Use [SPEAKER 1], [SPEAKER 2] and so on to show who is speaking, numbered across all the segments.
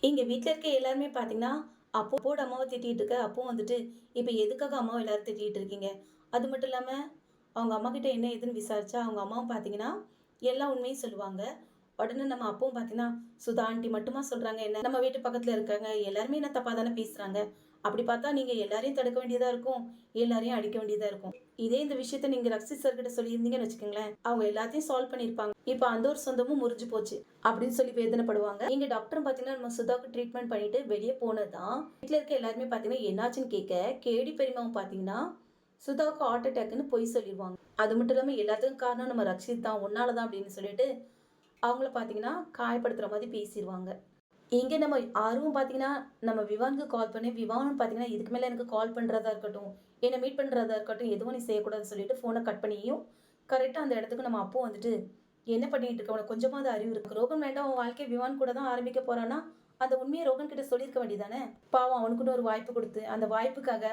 [SPEAKER 1] எங்க வீட்ல இருக்க எல்லாருமே பார்த்தீங்கன்னா, அப்போட அம்மாவ திட்டிட்டு இருக்க. அப்பவும் வந்துட்டு, இப்ப எதுக்காக அம்மாவ எல்லாரும் திட்டிட்டு இருக்கீங்க? அது மட்டும் இல்லாம, அவங்க அம்மாகிட்ட என்ன ஏதுன்னு விசாரிச்சா, அவங்க அம்மாவும் பார்த்தீங்கன்னா, எல்லா உண்மையும் சொல்லுவாங்க. உடனே நம்ம அப்பவும் பார்த்தீங்கன்னா, சுதா ஆன்டி மட்டுமா சொல்றாங்க என்ன? நம்ம வீட்டு பக்கத்துல இருக்காங்க. எல்லாருமே என்ன தப்பா தானே பேசுறாங்க. அப்படி பார்த்தா நீங்க எல்லாரையும் தடுக்க வேண்டியதா இருக்கும். எல்லாரையும் அடிக்க வேண்டியதா இருக்கும். இதே இந்த விஷயத்த நீங்க ரக்ஷித் சார் கிட்ட சொல்லியிருந்தீங்கன்னு வச்சுக்கோங்களேன், அவங்க எல்லாத்தையும் சால்வ் பண்ணியிருப்பாங்க. இப்ப அந்த ஒரு சொந்தமும் முறிஞ்சு போச்சு. அப்படின்னு சொல்லி வேதனைப்படுவாங்க. எங்க டாக்டரும் பார்த்தீங்கன்னா, நம்ம சுதாவுக்கு ட்ரீட்மெண்ட் பண்ணிட்டு வெளிய போனதுதான். வீட்ல இருக்க எல்லாருமே பார்த்தீங்கன்னா, என்னாச்சுன்னு கேட்க, கேடி பெரியம்மாவும் பார்த்தீங்கன்னா, சுதாவுக்கு ஹார்ட் அட்டாக்ன்னு பொய் சொல்லிருவாங்க. அது மட்டும் இல்லாம எல்லாத்துக்கும் காரணம் நம்ம ரக்ஷித் தான், உன்னால தான் அப்படின்னு சொல்லிட்டு, அவங்கள பார்த்தீங்கன்னா, காயப்படுத்துற மாதிரி பேசிருவாங்க. இங்க நம்ம ஆர்வம் பார்த்தீங்கன்னா, நம்ம விவானுக்கு கால் பண்ணி, விவானும் பார்த்தீங்கன்னா, இதுக்கு மேல எனக்கு கால் பண்றதா இருக்கட்டும், என்ன மீட் பண்றதா இருக்கட்டும், எதுவும் நீ செய்யக்கூடாதுன்னு சொல்லிட்டு ஃபோன கட் பண்ணியும், கரெக்ட்டா அந்த இடத்துக்கு நம்ம அப்போ வந்துட்டு, "என்ன பண்ணிட்டு இருக்க? உனக்கு கொஞ்சமாவது அறிவு இருக்கு. ரோகன் வேண்டாம், உன் வாழ்க்கை விவான் கூட தான் ஆரம்பிக்க போறான்னா, அந்த உண்மைய ரோகன் கிட்ட சொல்லியிருக்க வேண்டியது தானே?" பாவம் அவனுக்குன்னு ஒரு வாய்ப்பு குடுத்து, அந்த வாய்ப்புக்காக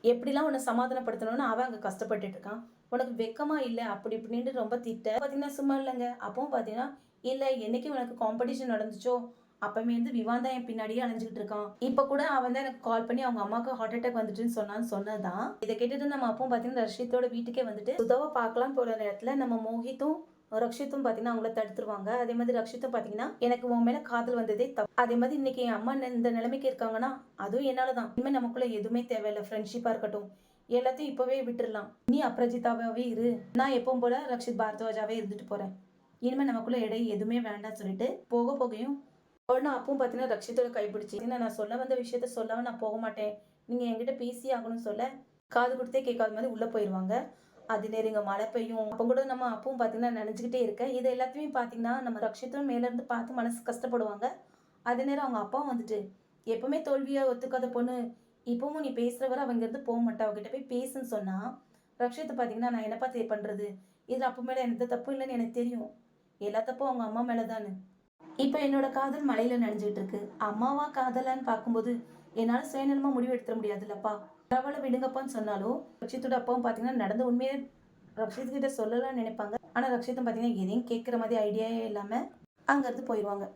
[SPEAKER 1] எப்படிலாம் உன்ன சமாதானப்படுத்தணும்னு அவன் அங்க கஷ்டப்பட்டுட்டு இருக்கான். உனக்கு வெட்கமா இல்ல? அப்படி இப்படின்ட்டு ரொம்ப திட்ட. பார்த்தீங்கன்னா சும்மா இல்லங்க. அப்பவும் பார்த்தீங்கன்னா, இல்ல என்னைக்கு உனக்கு காம்படிஷன் நடந்துச்சோ, அப்பமே இருந்து விவான் தான் என் பின்னாடியே அலைஞ்சுகிட்டு இருக்கான். இப்ப கூட அவன் தான் எனக்கு கால் பண்ணி அவங்க அம்மாவுக்கு ஹார்ட் அட்டாக் வந்துச்சுன்னு சொன்னதுதான். இத கேட்டுட்டு நம்ம அப்பவும் பார்த்தீங்கன்னா, ரஷித்தோட வீட்டுக்கே வந்துட்டு சுதாவ பார்க்கலாம் போற நேரத்துல நம்ம மோஹித்தும் ரக்ஷித்தும் பார்த்தீங்கன்னா, அவங்கள தடுத்துருவாங்க. அதே மாதிரி ரக்ஷித்தும் பார்த்தீங்கன்னா, எனக்கு உன் மேல காதல் வந்ததே தப்பு. அதே மாதிரி இன்னைக்கு என் அம்மா இந்த நிலைமைக்கு இருக்காங்கன்னா, அதுவும் என்னால தான். இனிமே நமக்குள்ள எதுவுமே தேவையில்ல. ஃப்ரெண்ட்ஷிப்பா இருக்கட்டும். எல்லாத்தையும் இப்பவே விட்டுறலாம். நீ அப்ரஜிதாவாவே இரு. நான் எப்பவும் போல ரக்ஷித் பாரத்வாஜாவே இருந்துட்டு போறேன். இனிமே நமக்குள்ள இடையே எதுவுமே வேண்டாம்னு சொல்லிட்டு போகையும் உடனே அப்பவும் பார்த்தீங்கன்னா, ரக்ஷித்தோட கைப்பிடிச்சு, நான் சொல்ல வந்த விஷயத்த சொல்லாம நான் போக மாட்டேன். நீங்க என்கிட்ட பேசியே ஆகணும்னு சொல்ல, காது குடுத்தே கேட்காத மாதிரி உள்ள போயிருவாங்க. அது நேரம் இங்க மழை பெய்யும். அப்ப கூட நம்ம அப்பவும் பார்த்தீங்கன்னா நனைஞ்சுக்கிட்டே இருக்க. இது எல்லாத்தையுமே பார்த்தீங்கன்னா, நம்ம ரக்ஷித்தும் மேல இருந்து பார்த்து மனசு கஷ்டப்படுவாங்க. அதே நேரம் அவங்க அப்பாவும் வந்துட்டு, எப்பவுமே தோல்விய ஒத்துக்காத பொண்ணு, இப்பவும் நீ பேசுற வர அவ இங்கருந்து போ மாட்டா. அவகிட்ட போய் பேசுன்னு சொன்னா, ரக்ஷித் பார்த்தீங்கன்னா, நான் என்னப்பா பண்றது? இதுல அப்ப மேல எந்த தப்பும் இல்லன்னு எனக்கு தெரியும். எல்லா தப்பும் அவங்க அம்மா மேல தான்னு. இப்ப என்னோட காதல் மழையில நனைஞ்சுட்டு இருக்கு. அம்மாவா காதலான்னு பார்க்கும்போது, என்னால சுயநலமா முடிவு எடுத்துற முடியாதுல்லப்பா. பரவால்ல விடுங்கப்பான்னு சொன்னாலும், ரக்ஷித்தோட அப்பாவும் பார்த்தீங்கன்னா, நடந்த உண்மைய ரக்ஷித் கிட்ட சொல்லலாம்னு நினைப்பாங்க. ஆனா ரக்ஷித்தும் பார்த்தீங்கன்னா, எதையும் கேட்கிற மாதிரி ஐடியாவே இல்லாம அங்கருந்து போயிருவாங்க.